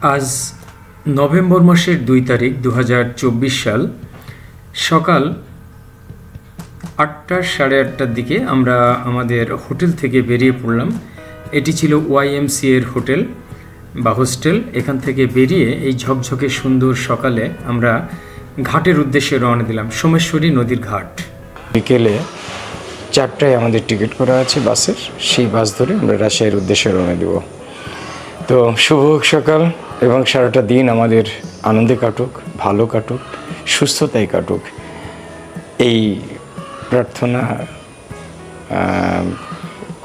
আজ নভেম্বর মাসের 2 তারিখ 2024 সাল সকাল 8টা সাড়ে 8টার দিকে আমরা আমাদের হোটেল থেকে বেরিয়ে পড়লাম। এটি ছিল YMCA এর হোটেল বা হোস্টেল। এখান থেকে বেরিয়ে এই ঝকঝকে সুন্দর সকালে আমরা ঘাটের উদ্দেশ্যে রওনা দিলাম, সোমেশ্বরী নদীর ঘাট। বিকেলে 4টায় আমাদের টিকিট করা আছে বাসের, সেই বাস ধরে আমরা রাজশাহীর উদ্দেশ্যে রওনা দেব। তো শুভ সকাল এবং সারাটা দিন আমাদের আনন্দে কাটুক, ভালো কাটুক, সুস্থতায় কাটুক, এই প্রার্থনা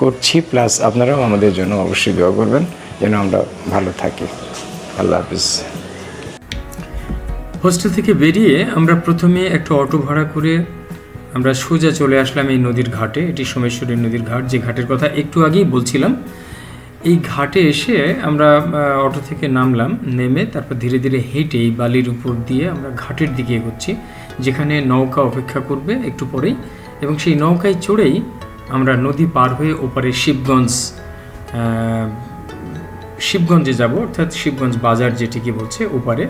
করছি। প্লাস আপনারাও আমাদের জন্য অবশ্যই দোয়া করবেন যেন আমরা ভালো থাকি। আল্লাহ হাফিজ। হোস্টেল থেকে বেরিয়ে আমরা প্রথমে একটা অটো ভাড়া করে আমরা সোজা চলে আসলাম এই নদীর ঘাটে। এটি সোমেশ্বরী নদীর ঘাট, যে ঘাটের কথা একটু আগেই বলছিলাম। এই ঘাটে এসে আমরা অটো থেকে নামলাম, নেমে তারপর ধীরে ধীরে হেঁটে এই বালির উপর দিয়ে আমরা ঘাটের দিকে এগোচ্ছি, যেখানে নৌকা অপেক্ষা করবে একটু পরেই, এবং সেই নৌকায় চড়েই আমরা নদী পার হয়ে ওপারে শিবগঞ্জে যাব, অর্থাৎ শিবগঞ্জ বাজার যেটিকে বলছে ওপারে,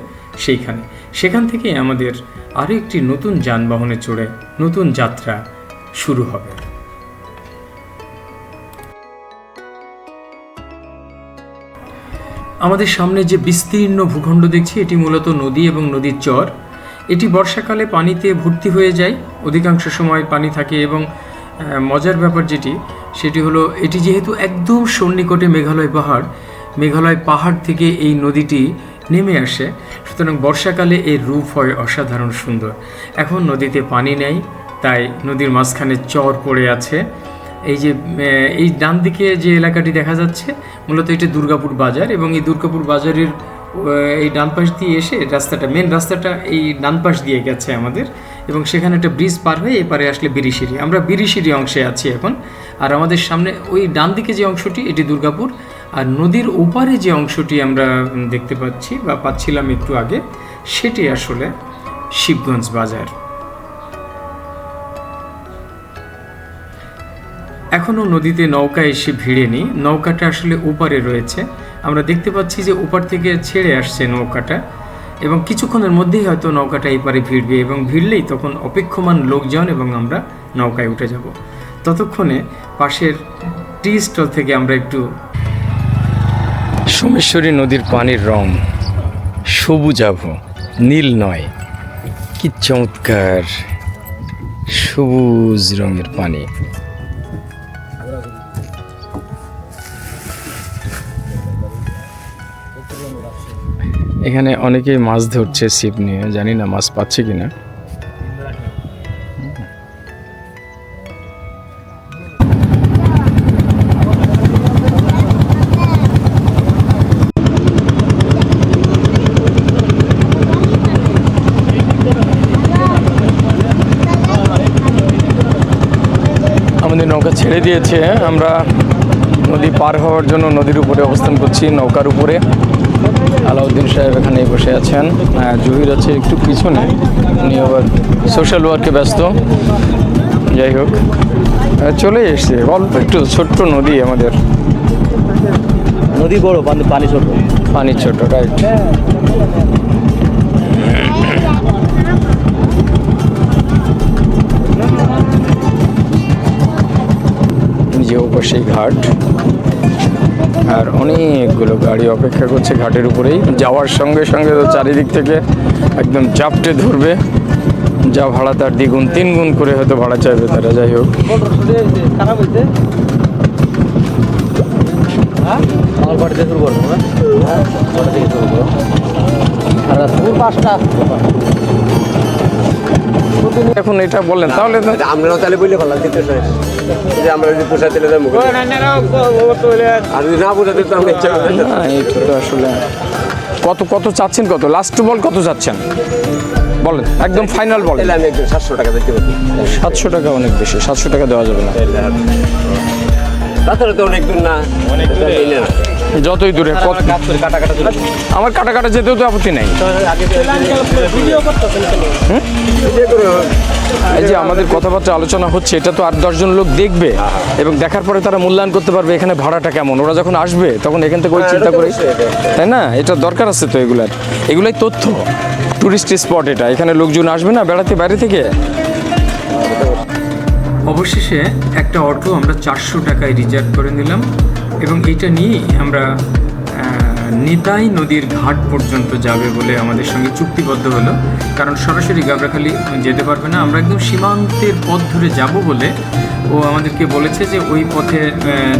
সেখান থেকে আমাদের আরও একটি নতুন যানবাহনে চড়ে নতুন যাত্রা শুরু হবে। আমাদের সামনে যে বিস্তীর্ণ ভূখণ্ড দেখছি, এটি মূলত নদী এবং নদীর চর। এটি বর্ষাকালে পানিতে ভর্তি হয়ে যায়, অধিকাংশ সময় পানি থাকে। এবং মজার ব্যাপার সেটি হলো, এটি যেহেতু একদম সন্নিকটে মেঘালয় পাহাড় থেকে এই নদীটি নেমে আসে, সুতরাং বর্ষাকালে এর রূপ হয় অসাধারণ সুন্দর। এখন নদীতে পানি নেই, তাই নদীর মাঝখানে চর পড়ে আছে। এই ডান দিকে যে এলাকাটি দেখা যাচ্ছে, মূলত এটি দুর্গাপুর বাজার, এবং এই দুর্গাপুর বাজারের এই ডান পাশ দিয়ে এসে মেন রাস্তাটা এই ডান পাশ দিয়ে গেছে আমাদের, এবং সেখানে একটা ব্রিজ পার হয়ে এপারে আসলে বিরিশিরি। আমরা বিরিশিরি অংশে আছি এখন। আর আমাদের সামনে ওই ডান দিকে যে অংশটি, এটি দুর্গাপুর, আর নদীর ওপারে যে অংশটি আমরা দেখতে পাচ্ছি বা পাচ্ছিলাম একটু আগে, সেটি আসলে শিবগঞ্জ বাজার। এখনও নদীতে নৌকা এসে ভিড়েনি, নৌকাটা আসলে ওপারে রয়েছে। আমরা দেখতে পাচ্ছি যে ওপার থেকে ছেড়ে আসছে নৌকাটা, এবং কিছুক্ষণের মধ্যেই হয়তো নৌকাটা এপারে ভিড়বে, এবং ভিড়লেই তখন অপেক্ষমান লোকজন এবং আমরা নৌকায় উঠে যাব। ততক্ষণে পাশের টি স্টল থেকে আমরা একটু সোমেশ্বরী নদীর পানির রং সবুজাভ, নীল নয়, কি চমৎকার সবুজ রঙের পানি। এখানে অনেকেই মাছ ধরছে ছিপ নিয়ে, জানি না মাছ পাচ্ছে কিনা। আমাদের নৌকা ছেড়ে দিয়েছে, আমরা নদী পার হওয়ার জন্য নদীর উপরে অবস্থান করছি, নৌকার উপরে। আলাউদ্দিন সাহেব এখানে বসে আছেন, জহির আছে একটু পিছনে, উনি আবার সোশ্যাল ওয়ার্কে ব্যস্ত। যাই হোক, চলে এসছে অল্প একটু ছোট্ট নদী আমাদের। নদী বড়, পানি ছোট, রাইট। যে ওপর সেই ঘাট, আর অনেকগুলো গাড়ি অপেক্ষা করছে ঘাটের উপরেই। যাওয়ার সঙ্গে সঙ্গে তো চারিদিক থেকে একদম চাপটে ধরবে, যা ভাড়া তার দ্বিগুণ 3 গুণ করে হয়তো ভাড়া চাইবে তারা। যাই হোক, এখন এটা বললেন তাহলে আমরা তাহলে বললে ভালো লাগছে যে আমরা যদি পোষাতে আর যদি না পোষাতে তো আমরা ইচ্ছা করি না। এটা তো আসলে কত চাচ্ছেন, কত লাস্ট বল কত চাচ্ছেন বলেন, একদম ফাইনাল বলেন। আমি একদম 700 টাকা দিতে পারি। 700 টাকা অনেক বেশি, 700 টাকা দেওয়া যাবে না। তাছাড়া তো অনেক দূর না, অনেক দূর যতই দূরে কত কাজ করে কাটা কাটা চলে আমার কাটা কাটা যেতেও তো আপত্তি নাই। আগে ভিডিও করতেছেন কেন? ভিডিও করে এই যে আমাদের কথাবার্তা আলোচনা হচ্ছে, এটা তো 8-10 জন লোক দেখবে এবং দেখার পরে তারা মূল্যায়ন করতে পারবে এখানে ভাড়াটা কেমন। ওরা যখন আসবে তখন এখান থেকে ওই চিন্তা করে, তাই না? এটা দরকার আছে তো এগুলাই তথ্য। টুরিস্ট স্পট এটা, এখানে লোকজন আসবে না বেড়াতে বাইরে থেকে। অবশেষে একটা অটো আমরা 400 টাকায় রিজার্ভ করে নিলাম এবং এটা নিয়ে আমরা নিতাই নদীর ঘাট পর্যন্ত যাবে বলে আমাদের সঙ্গে চুক্তিবদ্ধ হলো। কারণ সরাসরি গাবড়াখালি যেতে পারবে না, আমরা একদম সীমান্তের পথ ধরে যাব বলে ও আমাদেরকে বলেছে যে ওই পথে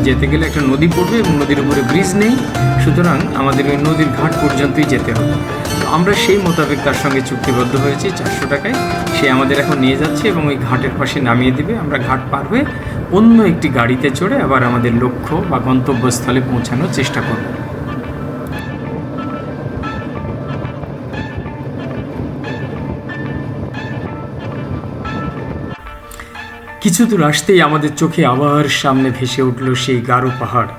যেতে গেলে একটা নদী পড়বে এবং নদীর উপরে ব্রিজ নেই, সুতরাং আমাদের ওই নদীর ঘাট পর্যন্তই যেতে হবে। তো আমরা সেই মোতাবেক তার সঙ্গে চুক্তিবদ্ধ হয়েছি 400 টাকায়। সে আমাদের এখন নিয়ে যাচ্ছে এবং ওই ঘাটের পাশে নামিয়ে দেবে। আমরা ঘাট পার হয়ে অন্য একটি গাড়িতে চড়ে আবার আমাদের লক্ষ্য বা গন্তব্যস্থলে পৌঁছানোর চেষ্টা করব। কিছু দূর আসতেই আমাদের চোখে আবার সামনে ভেসে উঠল সেই গারো পাহাড়।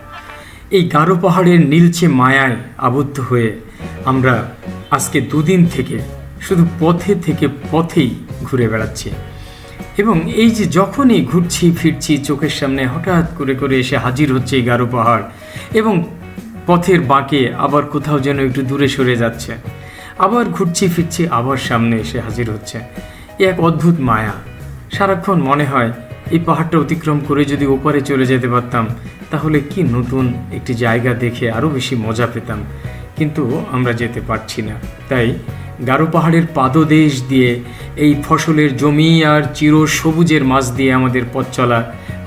এই গারো পাহাড়ের নীলচে মায়ায় আবদ্ধ হয়ে আমরা আজকে 2 দিন থেকে শুধু পথে থেকে পথেই ঘুরে বেড়াচ্ছি। এবং এই যে যখনই ঘুরছি ফিরছি চোখের সামনে হঠাৎ করে করে এসে হাজির হচ্ছে এই গারো পাহাড় এবং পথের বাঁকে আবার কোথাও যেন একটু দূরে সরে যাচ্ছে, আবার ঘুরছি ফিরছি আবার সামনে এসে হাজির হচ্ছে। এ এক অদ্ভুত মায়া। সারাক্ষণ মনে হয় এই পাহাড়টা অতিক্রম করে যদি ওপারে চলে যেতে পারতাম তাহলে কি নতুন একটি জায়গা দেখে আরও বেশি মজা পেতাম, কিন্তু আমরা যেতে পারছি না। তাই গারো পাহাড়ের পাদদেশ দিয়ে এই ফসলের জমি আর চির সবুজের মাঝ দিয়ে আমাদের পথ চলা,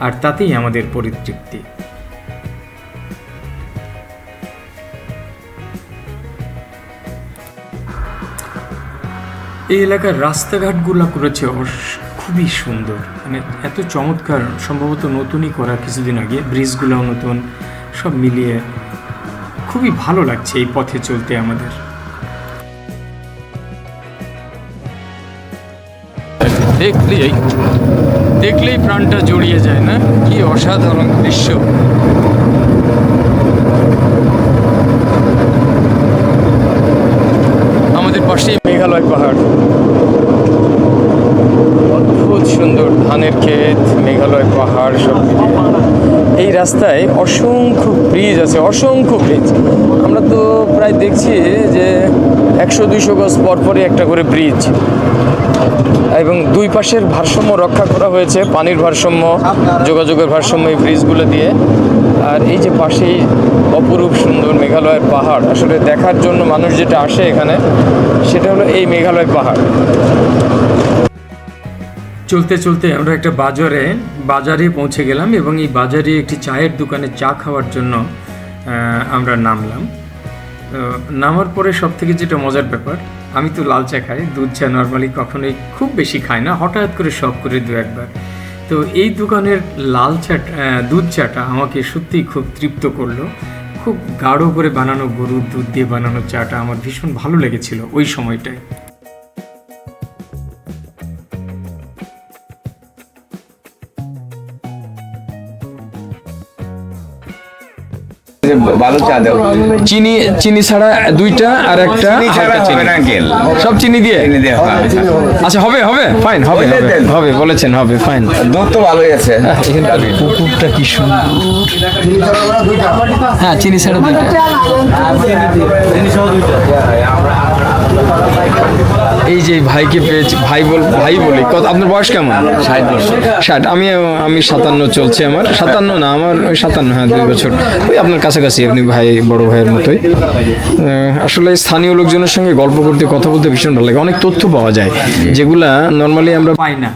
আর তাতেই আমাদের পরিতৃপ্তি। এই এলাকার রাস্তাঘাটগুলো করেছে খুবই সুন্দর, মানে এত চমৎকার, সম্ভবত নতুনই করা কিছুদিন আগে, ব্রিজগুলোও নতুন, সব মিলিয়ে খুবই ভালো লাগছে এই পথে চলতে আমাদের। দেখলেই প্রাণটা জড়িয়ে যায় না? কি অসাধারণ দৃশ্য। আমাদের পাশেই মেঘালয় পাহাড়, অদ্ভুত সুন্দর ধানের ক্ষেত, মেঘালয় পাহাড় সব এই রাস্তায় অসংখ্য ব্রিজ আছে, অসংখ্য ব্রিজ। আমরা তো প্রায় দেখছি যে 100-200 গজ পরপরই একটা করে ব্রিজ, এবং দুই পাশের ভারসাম্য রক্ষা করা হয়েছে, পানির ভারসাম্য, যোগাযোগের ভারসাম্য এই ব্রিজগুলো দিয়ে। আর এই যে পাশেই অপরূপ সুন্দর মেঘালয়ের পাহাড়, আসলে দেখার জন্য মানুষ যেটা আসে এখানে সেটা হলো এই মেঘালয় পাহাড়। চলতে চলতে আমরা একটা বাজারে পৌঁছে গেলাম এবং এই বাজারে একটি চায়ের দোকানে চা খাওয়ার জন্য আমরা নামলাম। নামার পরে সব থেকে যেটা মজার ব্যাপার, আমি তো লাল চা খাই, দুধ চা নর্মালি কখনোই খুব বেশি খাই না, হঠাৎ করে শখ করে 2-1 বার। তো এই দোকানের লাল চা, দুধ চাটা আমাকে সত্যিই খুব তৃপ্ত করলো। খুব গাঢ় করে বানানো গরুর দুধ দিয়ে বানানো চাটা আমার ভীষণ ভালো লেগেছিল ওই সময়টায়। ভালো চা দাও। চিনি ছাড়া 2টা আর একটা হালকা চিনি, সব চিনি দিয়ে। আচ্ছা হবে ফাইন, হবে বলেছেন, হবে ফাইন। দুধ তো ভালোই আছে। পুকুরটা কি সুন্দর। হ্যাঁ চিনি ছাড়া 2টা। এই যে ভাইকে পেয়েছি, ভাই বলি। কত আপনার বয়স কেমন? 60। আমি 57 চলছে আমার, 57 না আমার ওই 57, হ্যাঁ 2 বছর ওই আপনার কাছাকাছি। আপনি ভাই, বড় ভাইয়ের মতোই। আসলে স্থানীয় লোকজনের সঙ্গে গল্প করতে, কথা বলতে ভীষণ ভালো লাগে। অনেক তথ্য পাওয়া যায় যেগুলা নর্মালি আমরা পাই না।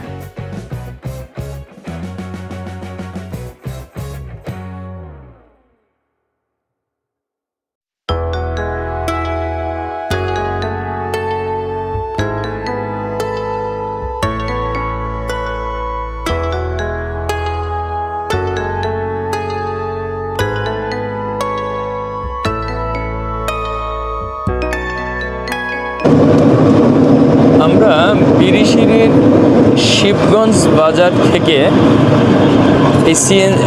আমরা বিরিশিরির শিবগঞ্জ বাজার থেকে এই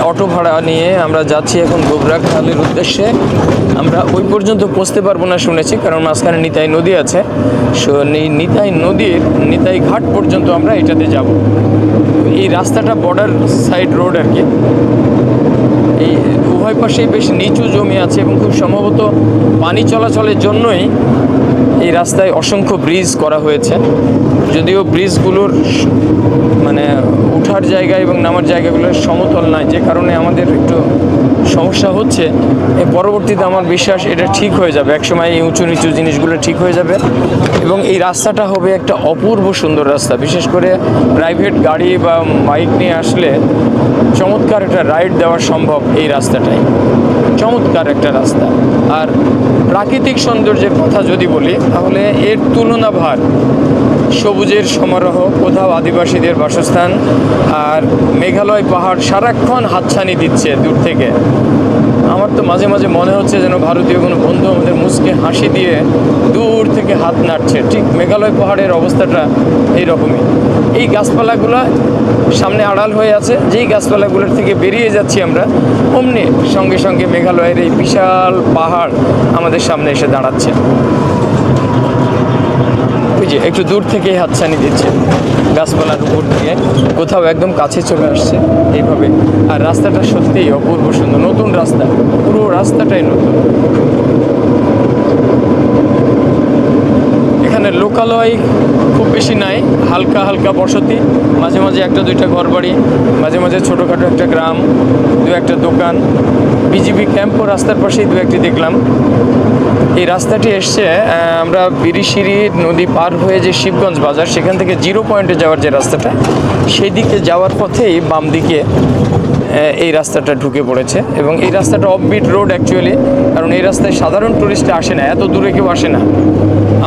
অটো ভাড়া নিয়ে আমরা যাচ্ছি এখন গোবরাখালের উদ্দেশ্যে। আমরা ওই পর্যন্ত পৌঁছতে পারবো না শুনেছি, কারণ মাঝখানে নিতাই নদী আছে। নিতাই নদীর নিতাই ঘাট পর্যন্ত আমরা এটাতে যাব। এই রাস্তাটা বর্ডার সাইড রোড আর কি। এই উভয় পাশেই বেশ নিচু জমি আছে এবং খুব সম্ভবত পানি চলাচলের জন্যই এই রাস্তায় অসংখ্য ব্রিজ করা হয়েছে। যদিও ব্রিজগুলোর মানে ওঠার জায়গা এবং নামার জায়গাগুলো সমতল নয়, যে কারণে আমাদের একটু সমস্যা হচ্ছে। পরবর্তীতে আমার বিশ্বাস এটা ঠিক হয়ে যাবে, একসময় এই উঁচু নিচু জিনিসগুলো ঠিক হয়ে যাবে এবং এই রাস্তাটা হবে একটা অপূর্ব সুন্দর রাস্তা। বিশেষ করে প্রাইভেট গাড়ি বা বাইক নিয়ে আসলে চমৎকার একটা রাইড দেওয়া সম্ভব এই রাস্তাটাই। চমৎকার একটা রাস্তা। আর প্রাকৃতিক সৌন্দর্যের কথা যদি বলি তাহলে এর তুলনা ভার সবুজের সমারোহ, কোথাও আদিবাসীদের বাসস্থান, আর মেঘালয় পাহাড় সারাক্ষণ হাতছানি দিচ্ছে দূর থেকে। আমার তো মাঝে মাঝে মনে হচ্ছে যেন ভারতীয় কোনো বন্ধু আমাদের মুচকে হাসি দিয়ে দূর থেকে হাত নাড়ছে। ঠিক মেঘালয় পাহাড়ের অবস্থাটা এইরকমই। এই গাছপালাগুলো সামনে আড়াল হয়ে আছে, যেই গাছপালাগুলোর থেকে বেরিয়ে যাচ্ছি আমরা, অমনি সঙ্গে সঙ্গে মেঘালয়ের এই বিশাল পাহাড় আমাদের সামনে এসে দাঁড়াচ্ছে। ওই যে একটু দূর থেকেই হাতছানি দিচ্ছে গাছপালার উপর দিয়ে, কোথাও একদম কাছে চলে আসছে এইভাবে। আর রাস্তাটা সত্যিই অপূর্ব সুন্দর, নতুন রাস্তা, পুরো রাস্তাটাই নতুন। এখানে লোকালয় খুব বেশি নাই, হালকা হালকা বসতি, মাঝে মাঝে একটা দুইটা ঘরবাড়ি, মাঝে মাঝে ছোটোখাটো একটা গ্রাম, দু একটা দোকান, বিজিবি ক্যাম্পও রাস্তার পাশেই দু একটি দেখলাম। এই রাস্তাটি এসছে আমরা বিরিশিরি নদী পার হয়ে যে শিবগঞ্জ বাজার, সেখান থেকে 0 পয়েন্টে যাওয়ার যে রাস্তাটা, সেই দিকে যাওয়ার পথেই বাম দিকে এই রাস্তাটা ঢুকে পড়েছে। এবং এই রাস্তাটা অফবিট রোড অ্যাকচুয়ালি, কারণ এই রাস্তায় সাধারণ টুরিস্ট আসে না, এত দূরে কেউ আসে না।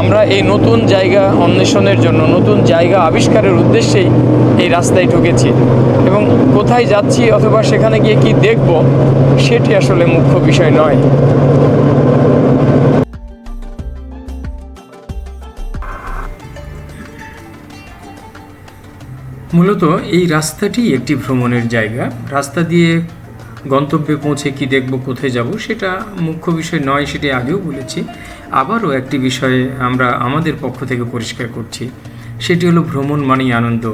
আমরা এই নতুন জায়গা অন্বেষণের জন্য, নতুন জায়গা আবিষ্কারের উদ্দেশ্যেই এই রাস্তায় ঢুকেছি। এবং কোথায় যাচ্ছি অথবা সেখানে গিয়ে কি দেখব সেটি আসলে মুখ্য বিষয় নয়। মূলত এই রাস্তাটি একটি ভ্রমণের জায়গা। রাস্তা দিয়ে গন্তব্যে পৌঁছে কি দেখব, কোথায় যাব সেটা মুখ্য বিষয় নয়, সেটি আগেও বলেছি। আবারও একটি বিষয়ে আমরা আমাদের পক্ষ থেকে পরিষ্কার করছি, সেটি হলো ভ্রমণ মানেই আনন্দ।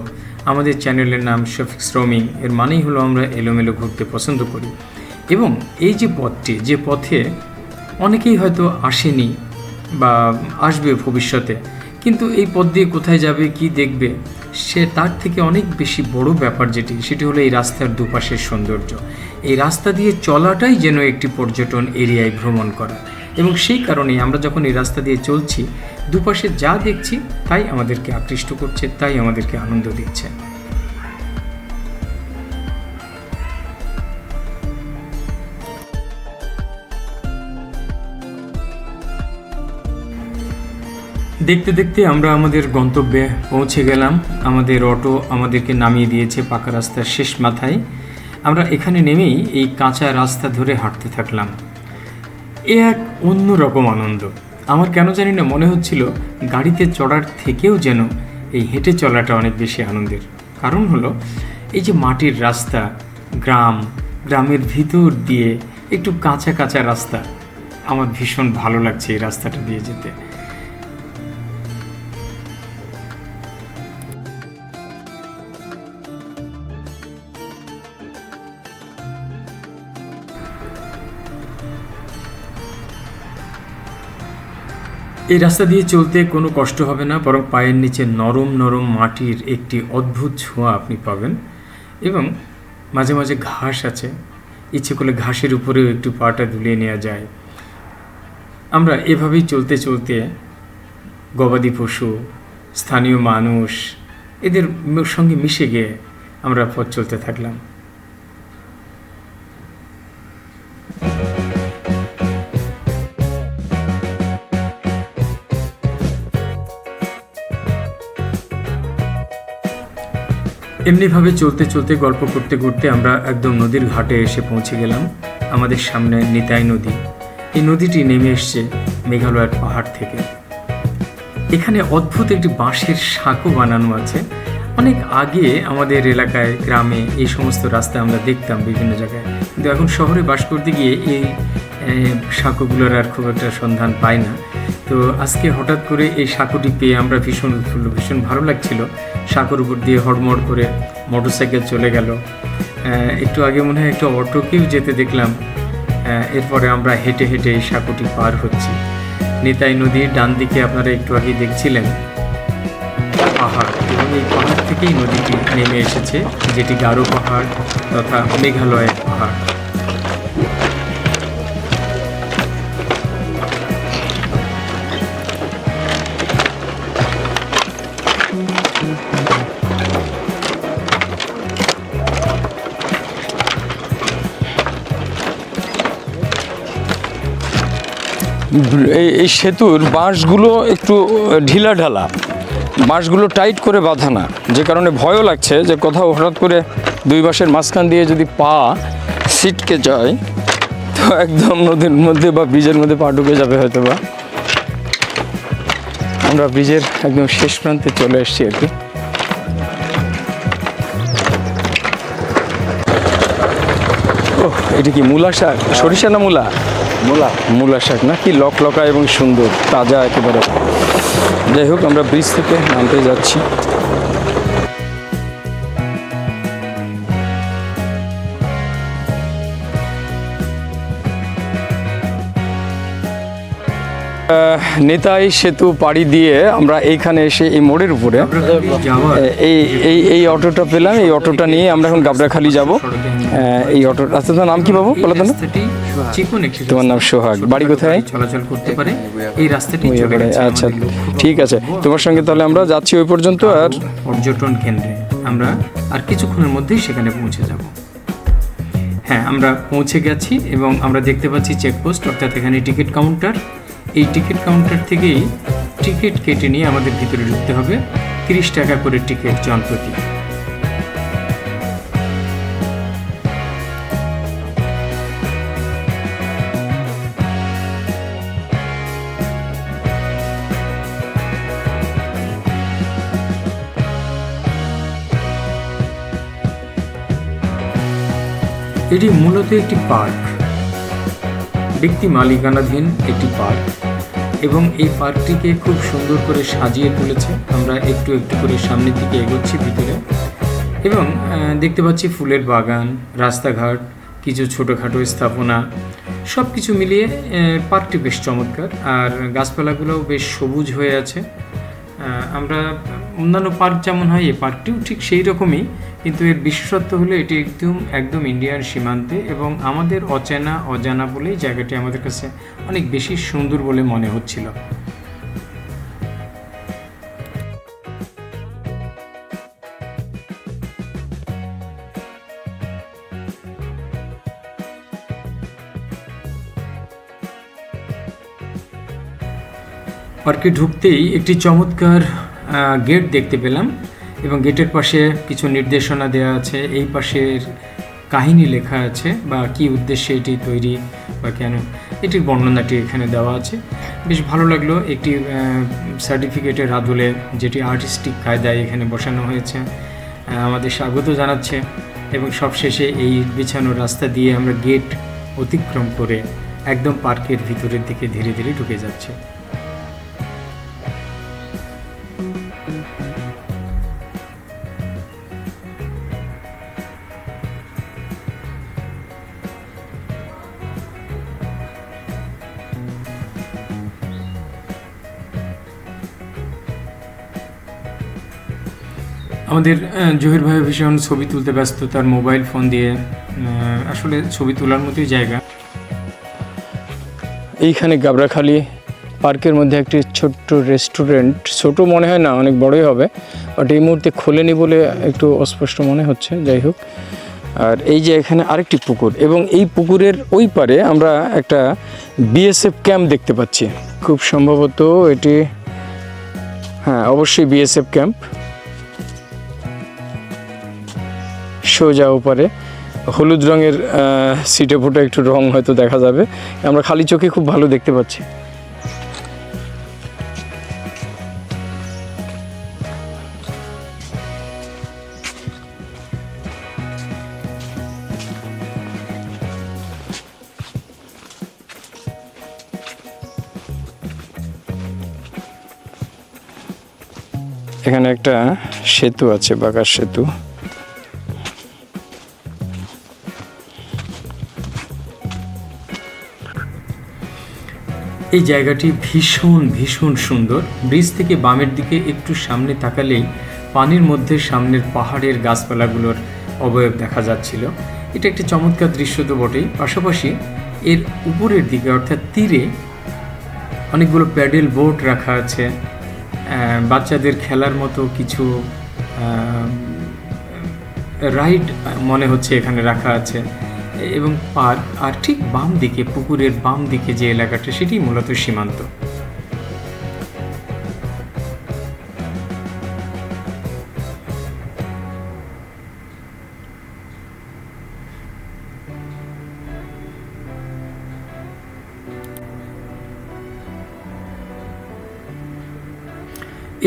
আমাদের চ্যানেলের নাম শফিকস রোমিং, এর মানেই হলো আমরা এলোমেলো ঘুরতে পছন্দ করি। এবং এই যে পথটি, যে পথে অনেকেই হয়তো আসেনি বা আসবে ভবিষ্যতে, কিন্তু এই পথ দিয়ে কোথায় যাবে, কি দেখবে, সে তার থেকে অনেক বেশি বড় ব্যাপার সেটি হলো এই রাস্তার দুপাশের সৌন্দর্য। এই রাস্তা দিয়ে চলাটাই যেন একটি পর্যটন এরিয়ায় ভ্রমণ করা। এবং সেই কারণেই আমরা যখন এই রাস্তা দিয়ে চলছি, দুপাশে যা দেখছি তাই আমাদেরকে আকৃষ্ট করছে, তাই আমাদেরকে আনন্দ দিচ্ছে। দেখতে দেখতে আমরা আমাদের গন্তব্যে পৌঁছে গেলাম। আমাদের অটো আমাদেরকে নামিয়ে দিয়েছে পাকা রাস্তার শেষ মাথায়। আমরা এখানে নেমেই এই কাঁচা রাস্তা ধরে হাঁটতে থাকলাম। এ এক অন্যরকম আনন্দ। আমার কেন জানি না মনে হচ্ছিল গাড়িতে চড়ার থেকেও যেন এই হেঁটে চলাটা অনেক বেশি আনন্দের। কারণ হলো এই যে মাটির রাস্তা, গ্রামের ভিতর দিয়ে একটু কাঁচা কাঁচা রাস্তা, আমার ভীষণ ভালো লাগছে এই রাস্তাটা দিয়ে যেতে। এই রাস্তা দিয়ে চলতে কোনো কষ্ট হবে না, বরং পায়ের নিচে নরম নরম মাটির একটি অদ্ভুত ছোঁয়া আপনি পাবেন। এবং মাঝে মাঝে ঘাস আছে, ইচ্ছে করলে ঘাসের উপরেও একটু পাটা দুলিয়ে নেওয়া যায়। আমরা এভাবেই চলতে চলতে গবাদি পশু, স্থানীয় মানুষ, এদের সঙ্গে মিশে গিয়ে আমরা পথ চলতে থাকলাম। এমনিভাবে চলতে চলতে গল্প করতে করতে আমরা একদম নদীর ঘাটে এসে পৌঁছে গেলাম। আমাদের সামনে নিতাই নদী। এই নদীটি নেমে এসছে মেঘালয়ের পাহাড় থেকে। এখানে অদ্ভুত একটি বাঁশের সাঁকো বানানো আছে। অনেক আগে আমাদের এলাকায় গ্রামে এই সমস্ত রাস্তা আমরা দেখতাম বিভিন্ন জায়গায়, কিন্তু এখন শহরে বাস করতে গিয়ে এই সাঁকোগুলোর আর খুব একটা সন্ধান পাই না। তো আজকে হঠাৎ করে এই সাঁকোটি পেয়ে আমরা ভীষণ উৎফুল্ল, ভীষণ ভালো লাগছিল। সাঁকোর উপর দিয়ে হড়মড় করে মোটরসাইকেল চলে গেল। একটু আগে মনে হয় একটা অটোকেও যেতে দেখলাম। এরপরে আমরা হেঁটে হেঁটে এই সাঁকোটি পার হচ্ছি। নিতাই নদীর ডান দিকে আপনারা একটু আগে দেখছিলেন পাহাড়, এবং এই পাহাড় থেকেই নদীটি নেমে এসেছে, যেটি গারো পাহাড় তথা মেঘালয়ের পাহাড়। এই সেতুর বাঁশগুলো একটু ঢিলা ঢালা, বাঁশগুলো টাইট করে বাঁধা না, যে কারণে ভয়ও লাগছে যে কোথাও হঠাৎ করে দুই বাঁশের মাঝখান দিয়ে যদি পা ছিটকে যায় তো একদম নদীর মধ্যে বা ব্রিজের মধ্যে পা ঢুকে যাবে হয়তো। বা আমরা ব্রিজের একদম শেষ প্রান্তে চলে এসেছি আর কি। ও, এটা কি মূলা শাক, সরিষা না মূলা? মূলা শাক না, কি লকলকা এবং সুন্দর, তাজা একেবারে। যাই হোক, আমরা ব্রিজ থেকে নামতে যাচ্ছি। নেতাই সেতু পাড়ি দিয়ে আমরা এইখানে এসে এই মোড়ের উপরে এই অটোটা পেলাম। এই অটোটা নিয়ে আমরা এখন গাবড়াখালি যাব। এই অটো, আচ্ছা তোমার নাম কি বাবু বলো তো? তোমার নাম সোহাগ, বাড়ি কোথায়? চলাচল করতে পারে এই রাস্তাটি। আচ্ছা ঠিক আছে, তোমার সঙ্গে তাহলে আমরা যাচ্ছি ওই পর্যন্ত। আর পর্যটন কেন্দ্রে আমরা আর কিছুক্ষণের মধ্যেই সেখানে পৌঁছে যাব। হ্যাঁ, আমরা পৌঁছে গেছি এবং আমরা দেখতে পাচ্ছি চেকপোস্ট, অর্থাৎ এখানে টিকিট কাউন্টার। এই টিকিট কাউন্টার থেকেই টিকিট কেটে নিয়ে আমাদের ভিতরে ঢুকতে হবে। 30 টাকা করে টিকিট জনপ্রতি। এটি মূলত একটি পার্ক, ব্যক্তি মালিকানাধীন একটি পার্ক, এবং এই পার্কটিকে খুব সুন্দর করে সাজিয়ে তুলেছে। আমরা একটু একটু করে সামনের দিকে এগোচ্ছি ভিতরে, এবং দেখতে পাচ্ছি ফুলের বাগান, রাস্তাঘাট, কিছু ছোটোখাটো স্থাপনা, সব কিছু মিলিয়ে পার্কটি বেশ চমৎকার। আর গাছপালাগুলোও বেশ সবুজ হয়ে আছে। আমরা অন্যান্য পার্ক যেমন হয়, এই পার্কটিও ঠিক সেই রকমই, কিন্তু এর বিশেষত্ব হলো এটি একদম ইন্ডিয়ার সীমান্তে, এবং আমাদের অজানা বলেই জায়গাটি আমাদের কাছে অনেক বেশি সুন্দর বলে মনে হচ্ছিল। পার্কে ঢুকতেই একটি চমৎকার গেট দেখতে পেলাম, এবং গেটের পাশে কিছু নির্দেশনা দেওয়া আছে। এই পাশের কাহিনী লেখা আছে, বা কী উদ্দেশ্যে এটি তৈরি বা কেন, এটির বর্ণনাটি এখানে দেওয়া আছে। বেশ ভালো লাগলো। একটি সার্টিফিকেটের আদলে, যেটি আর্টিস্টিক কায়দায় এখানে বসানো হয়েছে, আমাদের স্বাগত জানাচ্ছে। এবং সবশেষে এই বিছানো রাস্তা দিয়ে আমরা গেট অতিক্রম করে একদম পার্কের ভিতরের দিকে ধীরে ধীরে ঢুকে যাচ্ছে। আমাদের জহির ভাই ভীষণ ছবি তুলতে ব্যস্ত, তার মোবাইল ফোন দিয়ে। আসলে ছবি তোলার মতোই জায়গা। এইখানে গাবড়াখালি পার্কের মধ্যে একটি ছোট্ট রেস্টুরেন্ট, ছোট মনে হয় না, অনেক বড়ই হবে, বাট এই মুহূর্তে খোলেনি বলে একটু অস্পষ্ট মনে হচ্ছে। যাই হোক, আর এই যে এখানে আরেকটি পুকুর, এবং এই পুকুরের ওই পারে আমরা একটা বিএসএফ ক্যাম্প দেখতে পাচ্ছি। খুব সম্ভবত এটি, হ্যাঁ অবশ্যই বিএসএফ ক্যাম্প। সোজা ওপারে হলুদ রঙের সিটে ফুটে একটু রং হয়তো দেখা যাবে, আমরা খালি চোখে খুব ভালো দেখতে পাচ্ছি। এখানে একটা সেতু আছে, বাঁকার সেতু। এই জায়গাটি ভীষণ ভীষণ সুন্দর। ব্রিজ থেকে বামের দিকে একটু সামনে তাকালেই পানির মধ্যে সামনের পাহাড়ের গাছপালাগুলোর অবয়ব দেখা যাচ্ছিল। এটা একটি চমৎকার দৃশ্য তো বটেই, পাশাপাশি এর উপরের দিকে অর্থাৎ তীরে অনেকগুলো প্যাডেল বোট রাখা আছে, বাচ্চাদের খেলার মতো কিছু রাইড মনে হচ্ছে এখানে রাখা আছে, এবং পার্ক। আর ঠিক বাম দিকে, পুকুরের বাম দিকে যে এলাকাটা, সেটি মূলত সীমান্ত।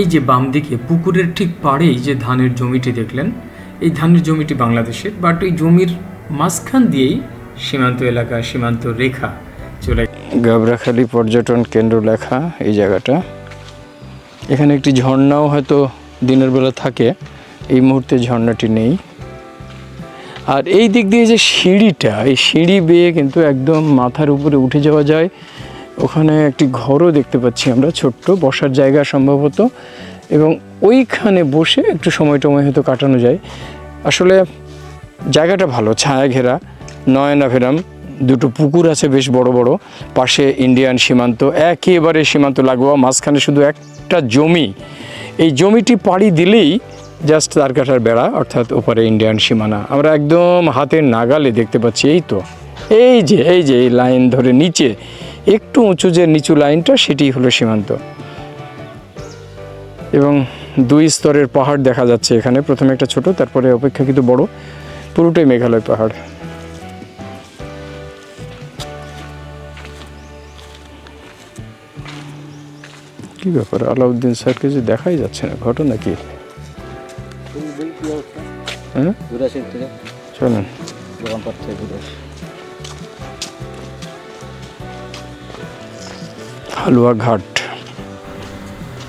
এই যে বাম দিকে পুকুরের ঠিক পাড়েই যে ধানের জমিটি দেখলেন, এই ধানের জমিটি বাংলাদেশের, বাট এই জমির মাঝখান দিয়েই সীমান্ত এলাকা, সীমান্ত রেখা চলে। গাবড়াখালী পর্যটন কেন্দ্র লেখা এই জায়গাটা। এখানে একটি ঝর্ণাও হয়তো দিনের বেলা থাকে, এই মুহূর্তে ঝর্ণাটি নেই। আর এই দিক দিয়ে যে সিঁড়িটা, এই সিঁড়ি বেয়ে কিন্তু একদম মাথার উপরে উঠে যাওয়া যায়। ওখানে একটি ঘরও দেখতে পাচ্ছি আমরা, ছোট্ট বসার জায়গা সম্ভবত, এবং ওইখানে বসে একটু সময় টময় হয়তো কাটানো যায়। আসলে জায়গাটা ভালো, ছায়া ঘেরা, নয়নাভিরাম, দুটো পুকুর আছে বেশ বড় বড়, পাশে ইন্ডিয়ান সীমান্ত, একেবারে সীমান্ত লাগোয়া, মাঝখানে শুধু একটা জমি। এই জমিটি পাড়ি দিলেই জাস্ট তার কাটার বেড়া, অর্থাৎ ওপারে ইন্ডিয়ান সীমানা আমরা একদম হাতের নাগালে দেখতে পাচ্ছি। এই যে এই লাইন ধরে নিচে একটু উঁচু যে নিচু লাইনটা, সেটি হলো সীমান্ত। এবং 2 স্তরের পাহাড় দেখা যাচ্ছে এখানে, প্রথমে একটা ছোট, তারপরে অপেক্ষাকৃত বড়, পুরোটাই মেঘালয় পাহাড়। কি ব্যাপার, আলাউদ্দিন স্যারকে যে দেখাই যাচ্ছে না, ঘটনা কি? হ্যাঁ চলেন। হালুয়া ঘাট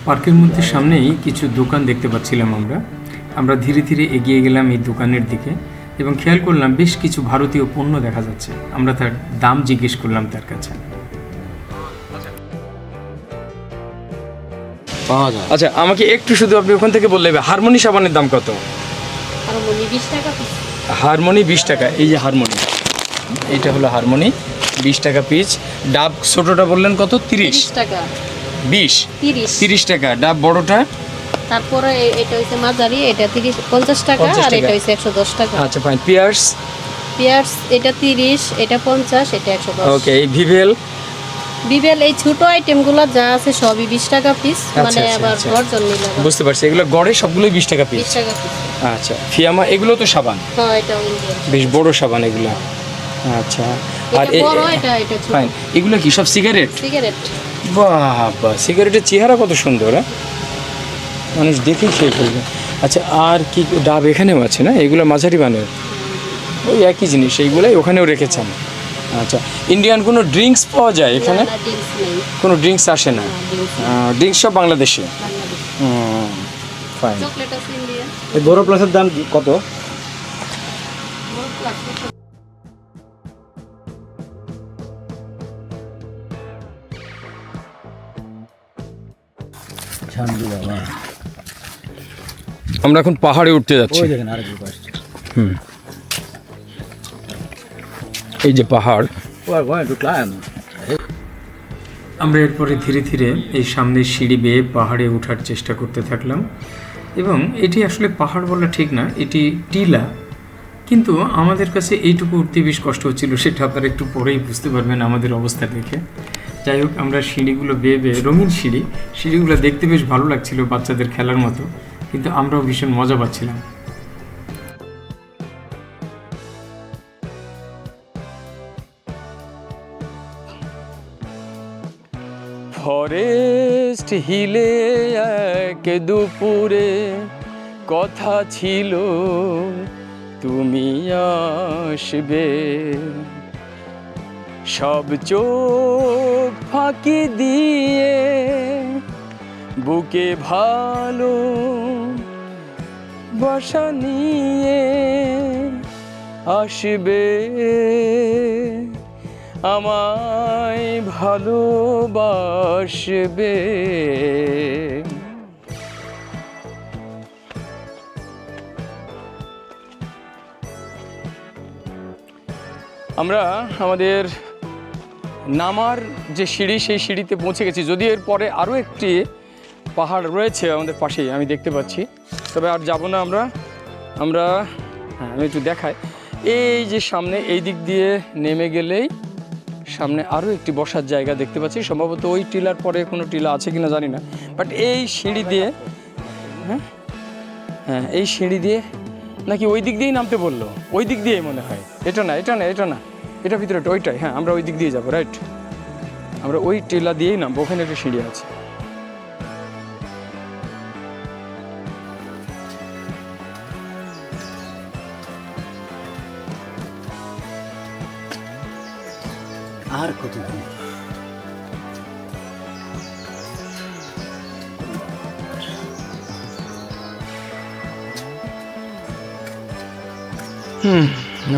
পার্কের মধ্যে সামনেই কিছু দোকান দেখতে পাচ্ছিলাম আমরা ধীরে ধীরে এগিয়ে গেলাম এই দোকানের দিকে, এবং খেয়াল করলাম বেশ কিছু ভারতীয় পণ্য দেখা যাচ্ছে। আমরা তার দাম জিজ্ঞেস করলাম তার কাছে। আচ্ছা, আমাকে একটু শুধু আপনি ওখান থেকে বললে, হারমোনি সাবানের দাম কত? হারমোনি 20 টাকা পিস। হারমোনি 20 টাকা। এই যে হারমোনি, এইটা হলো হারমোনি, 20 টাকা পিস। ডাব ছোটটা বললেন কত? 30 টাকা। 20 30 30 টাকা। ডাব বড়টা? তারপরে এটা হইছে মাঝারি, এটা 50 টাকা, 50 আর এটা টাকা। হইছে 110 টাকা। আচ্ছা ফাইন। পিয়ার্স? পিয়ার্স এটা 30, এটা 50, এটা 110। ওকে। এই ভিভেল? বিবেল এই ছোট আইটেমগুলো যা আছে সবই 20 টাকা পিস, মানে আবার গর্জন নিলে বুঝতে পারছি, এগুলো গড়ে সবগুলোই 20 টাকা পিস। 20 টাকা পিস। আচ্ছা, ফিয়ামা এগুলো তো সাবান? হ্যাঁ, এটা ইন্ডিয়ান বেশ বড় সাবান এগুলো। আচ্ছা, আর এটা বড়, এটা ছোট। ফাইন। এগুলো কি সব সিগারেট? সিগারেট। বাহ, সিগারেটের চেহারা কত সুন্দর, হ্যাঁ, মানুষ দেখেই খেয়ে ফেলবে। আচ্ছা, আর কি ডাব এখানেও আছে না? এগুলো মাঝারি বানের, ওই একই জিনিস, এইগুলাই ওখানেও রেখেছেন। আচ্ছা, ইন্ডিয়ান কোনো ড্রিঙ্কস পাওয়া যায় এখানে? না, ড্রিঙ্কস নেই। কোনো ড্রিঙ্কস আসে না? ড্রিঙ্কস সব বাংলাদেশে। ফাইন। চকলেট আছে ইন্ডিয়ান। এই বড় প্লাসের দাম কত? আমরা এখন পাহাড়ে উঠতে যাচ্ছি। এই যে পাহাড়, আমরা এরপরে ধীরে ধীরে এই সামনের সিঁড়ি বেয়ে পাহাড়ে ওঠার চেষ্টা করতে থাকলাম, এবং এটি আসলে পাহাড় বলা ঠিক না, এটি টিলা। কিন্তু আমাদের কাছে এইটুকু উঠতে বেশ কষ্ট হচ্ছিল, সেটা আপনারা একটু পরেই বুঝতে পারবেন আমাদের অবস্থা দেখে। যাই হোক, আমরা সিঁড়িগুলো বেয়ে বেয়ে, রঙিন সিঁড়িগুলো দেখতে বেশ ভালো লাগছিল, বাচ্চাদের খেলার মতো, কিন্তু আমরাও ভীষণ মজা পাচ্ছিলাম। ফরেস্ট হিলে এক দুপুরে কথা ছিল তুমি আসবে, সব চোখ ফাঁকি দিয়ে বুকে ভালো বাসা নিয়ে আসবে, আমায় ভালোবাসবে। আমরা আমাদের নামার যে সিঁড়ি, সেই সিঁড়িতে পৌঁছে গেছি। যদি এর পরে আরও একটি পাহাড় রয়েছে আমাদের পাশেই, আমি দেখতে পাচ্ছি, তবে আর যাব না আমরা। হ্যাঁ, আমি একটু দেখাই। এই যে সামনে এই দিক দিয়ে নেমে গেলেই সামনে আরও একটি বসার জায়গা দেখতে পাচ্ছি। সম্ভবত ওই টিলার পরে কোনো টিলা আছে কিনা জানি না, বাট এই সিঁড়ি দিয়ে, হ্যাঁ এই সিঁড়ি দিয়ে নাকি ওই দিক দিয়েই নামতে বললো, ওই দিক দিয়েই মনে হয়। এটা না, এটা ভিতরে ওইটাই। হ্যাঁ, আমরা ওই দিক দিয়ে যাবো, রাইট। আমরা ওই টিলা দিয়েই নামবো, ওখানে একটা সিঁড়ি আছে। আর কত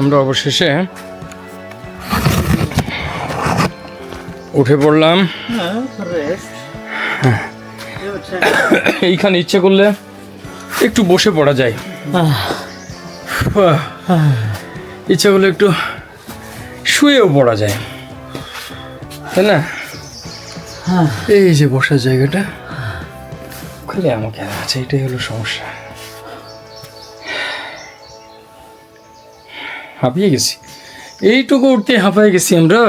আমরা অবশেষে উঠে পড়লাম। এইখানে ইচ্ছে করলে একটু বসে পড়া যায়, ইচ্ছে করলে একটু শুয়েও পড়া যায়, তাই না? এই যে বসার জায়গাটা খালি আমাকে আছে, এটাই হলো সমস্যা। হাঁপিয়ে গেছি, এইটুকু উঠতে হাঁপায়ে গেছি আমরা।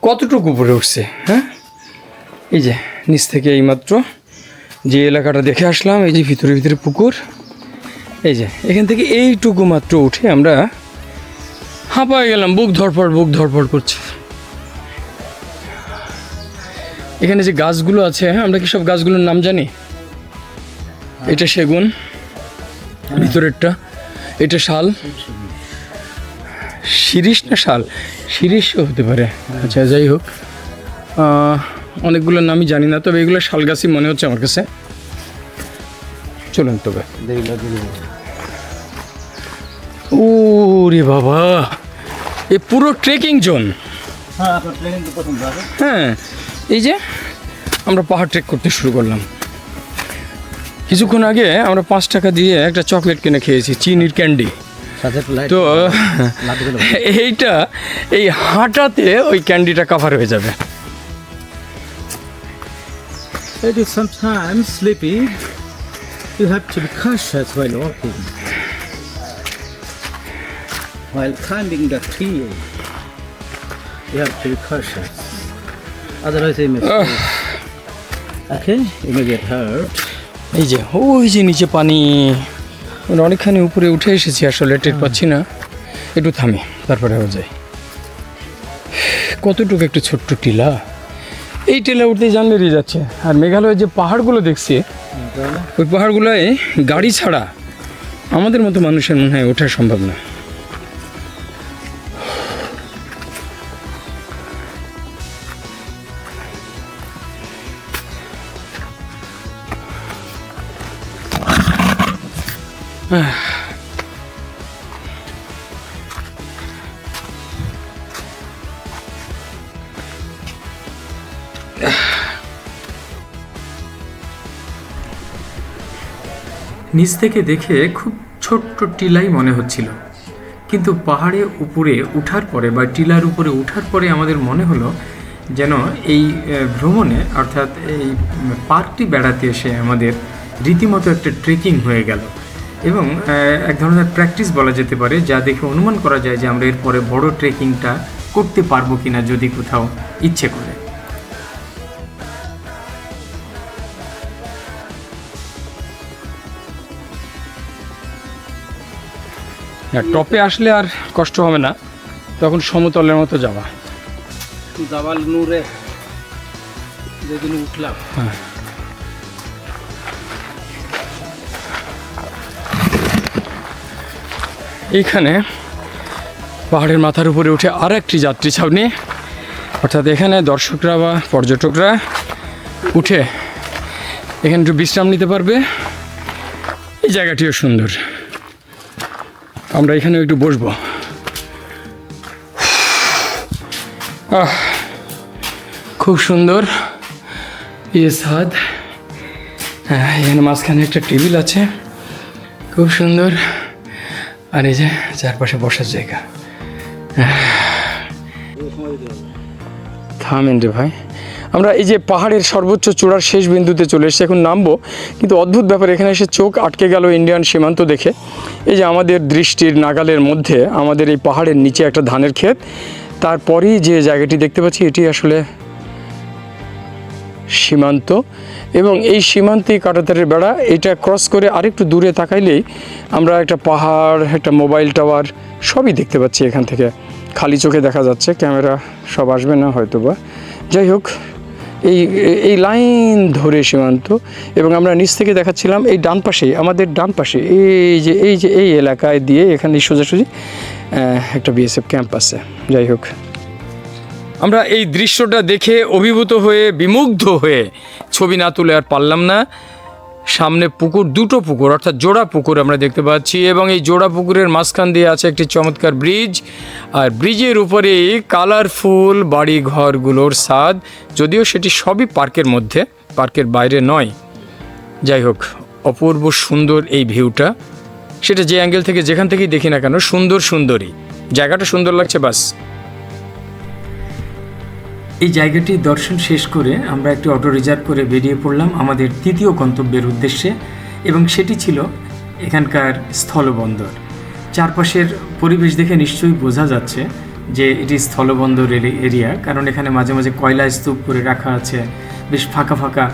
কতটুকু উপরে উঠছে, হ্যাঁ? এই যে নিচ থেকে এইমাত্র যে এলাকাটা দেখে আসলাম, এই যে ভিতরে ভিতরে পুকুর, এই যে এখান থেকে এইটুকু মাত্র উঠে আমরা হাঁপায়ে গেলাম, বুক ধরপড় করছে। এখানে যে গাছগুলো আছে, আমরা কি সব গাছগুলোর নাম জানি? এটা সেগুন, ভিতরেরটা, এটা শাল, শিরিষ না শাল, শিরিষও হতে পারে। আচ্ছা, যাই হোক, অনেকগুলোর নামই জানি না, তবে এগুলো শাল গাছই মনে হচ্ছে আমার কাছে। চলুন তবে। ও রে বাবা, এ পুরো ট্রেকিং জোন। হ্যাঁ, এই যে আমরা পাহাড় ট্রেক করতে শুরু করলাম। কিছুক্ষণ আগে আমরা 5 টাকা দিয়ে একটা চকলেট কিনে খেয়েছি, চিনির ক্যান্ডি। তো এইটা, এই হাঁটাতে ওই ক্যান্ডিটা কভার হয়ে যাবে। It is sometimes sleepy. You have to be cautious while walking. While climbing the tree, you have to be cautious. Otherwise, you may fall. Okay, you may get hurt. এই যে ওই যে নিচে পানি, অনেকখানি উপরে উঠে এসেছি, আসলে টের পাচ্ছি না। একটু থামি, তারপরে হয়ে যায়। কতটুকু একটু ছোট্ট টিলা, এই টিলা উঠতেই জান বেরিয়ে যাচ্ছে। আর মেঘালয়ের যে পাহাড়গুলো দেখছি, ওই পাহাড়গুলোয় গাড়ি ছাড়া আমাদের মতো মানুষের মনে হয় ওঠা সম্ভব না। নিচ থেকে দেখে খুব ছোট্ট টিলাই মনে হচ্ছিল, কিন্তু পাহাড়ে উপরে উঠার পরে বা টিলার উপরে উঠার পরে আমাদের মনে হলো যেন এই ভ্রমণে, অর্থাৎ এই পার্কটি বেড়াতে এসে আমাদের রীতিমতো একটা ট্রেকিং হয়ে গেল এবং এক ধরনের প্র্যাকটিস বলা যেতে পারে, যা দেখে অনুমান করা যায় যে আমরা এরপরে বড় ট্রেকিংটা করতে পারবো কিনা যদি কোথাও ইচ্ছে করে। টপে আসলে আর কষ্ট হবে না, তখন সমতলের মতো যাওয়া। জাবাল নূরে যেদিন উঠলাম, এইখানে পাহাড়ের মাথার উপরে উঠে আর একটি যাত্রী ছাউনি, অর্থাৎ এখানে দর্শকরা বা পর্যটকরা উঠে এখানে একটু বিশ্রাম নিতে পারবে। এই জায়গাটিও সুন্দর, আমরা এখানেও একটু বসবো। খুব সুন্দর ইয়ে ছাদ। হ্যাঁ, এখানে মাঝখানে একটা টেবিল আছে, খুব সুন্দর। আর এই যে চারপাশে বসার জায়গা। থামেন রে ভাই, আমরা এই যে পাহাড়ের সর্বোচ্চ চূড়ার শেষ বিন্দুতে চলে এসেছি, এখন নামবো। কিন্তু অদ্ভুত ব্যাপার, এখানে এসে চোখ আটকে গেল ইন্ডিয়ান সীমান্ত দেখে। এই যে আমাদের দৃষ্টির নাগালের মধ্যে আমাদের এই পাহাড়ের নিচে একটা ধানের ক্ষেত, তারপরেই যে জায়গাটি দেখতে পাচ্ছি এটি আসলে সীমান্ত। এবং এই সীমান্তেই কাঁটাতারের বেড়া, এটা ক্রস করে আরেকটু দূরে তাকাইলেই আমরা একটা পাহাড়, একটা মোবাইল টাওয়ার সবই দেখতে পাচ্ছি এখান থেকে। খালি চোখে দেখা যাচ্ছে, ক্যামেরা সব আসবে না হয়তো বা। যাই হোক, এই লাইন ধরে সীমান্ত। এবং আমরা নিচ থেকে দেখাচ্ছিলাম এই ডান পাশেই, আমাদের ডান পাশে এই এলাকায় দিয়ে এখানে সোজাসুজি একটা বিএসএফ ক্যাম্প আছে। যাই হোক, আমরা এই দৃশ্যটা দেখে অভিভূত হয়ে, বিমুগ্ধ হয়ে ছবি না তুলে আর পারলাম না। সামনে পুকুর, দুটো পুকুর, অর্থাৎ জোড়া পুকুর আমরা দেখতে পাচ্ছি। এবং এই জোড়া পুকুরের মাঝখান দিয়ে আছে একটি চমৎকার ব্রিজ, আর ব্রিজের উপরেই কালারফুল বাড়ি ঘরগুলোর ছাদ। যদিও সেটি সবই পার্কের মধ্যে, পার্কের বাইরে নয়। যাই হোক, অপূর্ব সুন্দর এই ভিউটা, সেটা যে অ্যাঙ্গেল থেকে যেখান থেকেই দেখি না কেন সুন্দরই। জায়গাটা সুন্দর লাগছে বাস। এই জায়গাটি দর্শন শেষ করে আমরা একটি অটো রিজার্ভ করে বেরিয়ে পড়লাম আমাদের তৃতীয় গন্তব্যের উদ্দেশ্যে। এবং সেটি ছিল এখানকার স্থলবন্দর। চারপাশের পরিবেশ দেখে নিশ্চয়ই বোঝা যাচ্ছে যে এটি স্থলবন্দর এরিয়া, কারণ এখানে মাঝে মাঝে কয়লা স্তূপ করে রাখা আছে, বেশ ফাঁকা ফাঁকা।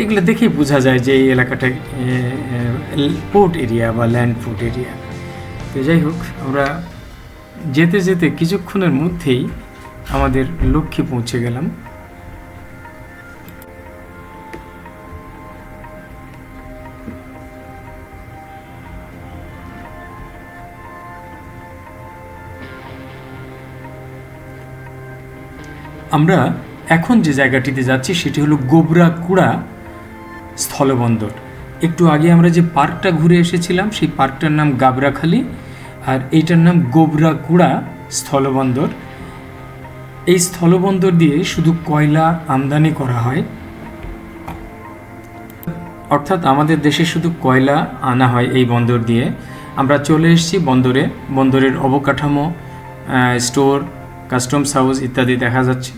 এগুলো দেখেই বোঝা যায় যে এই এলাকাটা পোর্ট এরিয়া বা ল্যান্ড পোর্ট এরিয়া। তো যাই হোক, আমরা যেতে যেতে কিছুক্ষণের মধ্যেই আমাদের লক্ষ্যে পৌঁছে গেলাম। আমরা এখন যে জায়গাটিতে যাচ্ছি সেটি হলো গোবরাকুড়া স্থলবন্দর। একটু আগে আমরা যে পার্কটা ঘুরে এসেছিলাম সেই পার্কটার নাম গাবরাখালী, আর এইটার নাম গোবরাকুড়া স্থলবন্দর। এই স্থলবন্দর দিয়ে শুধু কয়লা আমদানি করা হয়, অর্থাৎ আমাদের দেশে শুধু কয়লা আনা হয় এই বন্দর দিয়ে। আমরা চলে এসেছি বন্দরে, বন্দরের অবকাঠামো, স্টোর, কাস্টমস হাউস ইত্যাদি দেখা যাচ্ছে।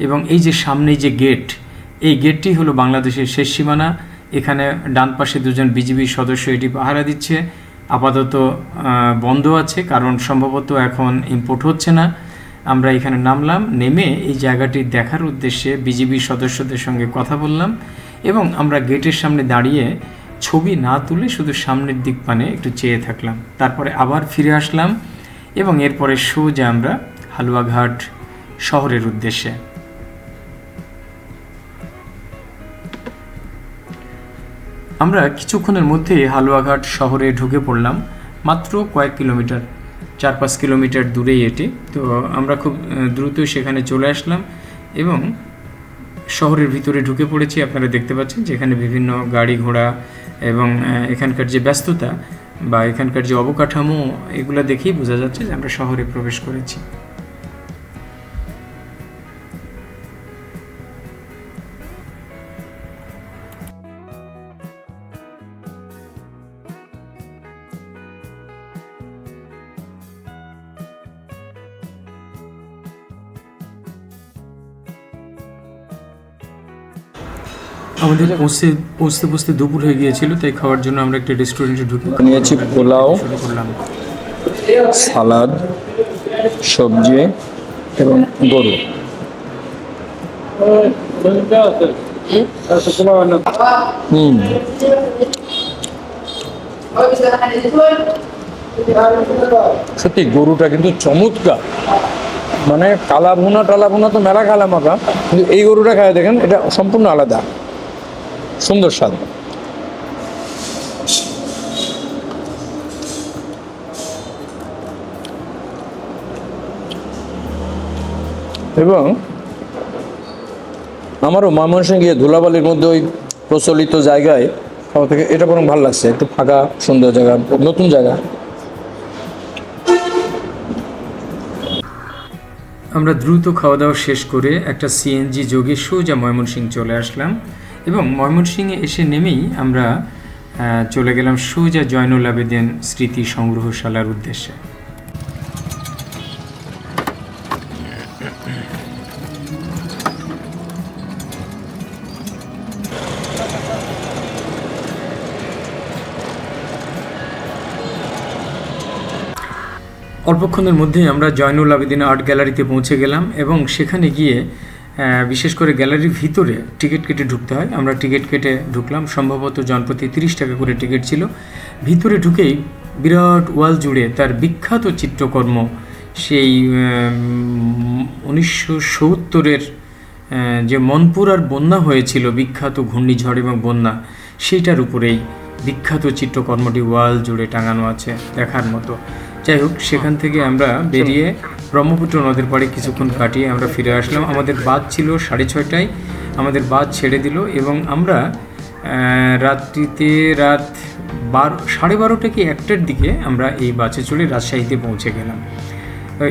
এবং এই যে সামনে যে গেট, এই গেটটি হলো বাংলাদেশের শেষ সীমানা। এখানে ডান পাশে দুজন বিজিবি সদস্য এটি পাহারা দিচ্ছে। আপাতত বন্ধ আছে, কারণ সম্ভবত এখন ইম্পোর্ট হচ্ছে না। আমরা এখানে নামলাম, নেমে এই জায়গাটি দেখার উদ্দেশ্যে বিজিবি সদস্যদের সঙ্গে কথা বললাম। এবং আমরা গেটের সামনে দাঁড়িয়ে ছবি না তুলে শুধু সামনের দিক পানে একটু চেয়ে থাকলাম। তারপরে আবার ফিরে আসলাম এবং এরপরে সোজা আমরা হালুয়াঘাট শহরের উদ্দেশ্যে। আমরা কিছুক্ষণের মধ্যেই হালুয়াঘাট শহরে ঢুকে পড়লাম। মাত্র কয়েক কিলোমিটার, 4-5 কিলোমিটার দূরেই এটি। তো আমরা খুব দ্রুতই সেখানে চলে আসলাম এবং শহরের ভিতরে ঢুকে পড়েছি। আপনারা দেখতে পাচ্ছেন যেখানে বিভিন্ন গাড়ি ঘোড়া এবং এখানকার যে ব্যস্ততা বা এখানকার যে অবকাঠামো, এগুলো দেখেই বোঝা যাচ্ছে যে আমরা শহরে প্রবেশ করেছি। আমাদের পৌঁছতে দুপুর হয়ে গিয়েছিল, তাই খাওয়ার জন্য আমরা একটা রেস্টুরেন্টে ঢুকে নিয়েছি পোলাও, শুরু করলাম। সালাদ, সবজি এবং গরু। সত্যি গরুটা কিন্তু চমৎকার, মানে টালা ভুনা তো মেলা খেলাম আমরা, কিন্তু এই গরুটা খায় দেখেন, এটা সম্পূর্ণ আলাদা, সুন্দর স্বাদ। এবং আমারও ময়মনসিংহে গিয়ে ধুলাবালির মধ্যে ওই প্রচলিত জায়গায় খাওয়া থেকে এটা বরং ভালো লাগছে, একটু ফাঁকা সুন্দর জায়গা, নতুন জায়গা। আমরা দ্রুত খাওয়া দাওয়া শেষ করে একটা সিএনজি যোগে সোজা ময়মনসিংহ চলে আসলাম এবং ময়মনসিংহে এসে নেমেই আমরা চলে গেলাম সোজা জয়নুল আবেদিন স্মৃতি সংগ্রহশালার উদ্দেশ্যে। অল্পক্ষণের মধ্যেই আমরা জয়নুল আবেদিন আর্ট গ্যালারিতে পৌঁছে গেলাম এবং সেখানে গিয়ে বিশেষ করে গ্যালারির ভিতরে টিকিট কেটে ঢুকতে হয়। আমরা টিকিট কেটে ঢুকলাম, সম্ভবত জনপ্রতি 30 টাকা করে টিকিট ছিল। ভিতরে ঢুকেই বিরাট ওয়াল জুড়ে তার বিখ্যাত চিত্রকর্ম, সেই 1970-এর যে মনপুরার বন্যা হয়েছিল, বিখ্যাত ঘূর্ণিঝড় এবং বন্যা, সেইটার উপরেই বিখ্যাত চিত্রকর্মটি ওয়াল জুড়ে টাঙানো আছে, দেখার মতো। যাই হোক, সেখান থেকে আমরা বেরিয়ে ব্রহ্মপুত্র নদের পাড়ে কিছুক্ষণ কাটিয়ে আমরা ফিরে আসলাম। আমাদের বাস ছিল 6:30টায়, আমাদের বাস ছেড়ে দিল এবং আমরা রাত্রিতে রাত 12:30 কি 1টার দিকে আমরা এই বাসে চলে রাজশাহীতে পৌঁছে গেলাম।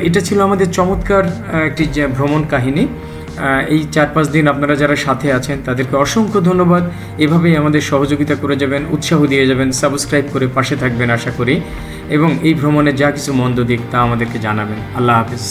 এটা ছিল আমাদের চমৎকার একটি ভ্রমণ কাহিনী। এই 4-5 দিন আপনারা যারা সাথে আছেন তাদেরকে অসংখ্য ধন্যবাদ। এভাবেই আমাদের সহযোগিতা করে যাবেন, উৎসাহ দিয়ে যাবেন, সাবস্ক্রাইব করে পাশে থাকবেন আশা করি, এবং এই ভ্রমণে যা কিছু মন্দ দিক তা আমাদেরকে জানাবেন। আল্লাহ হাফেজ।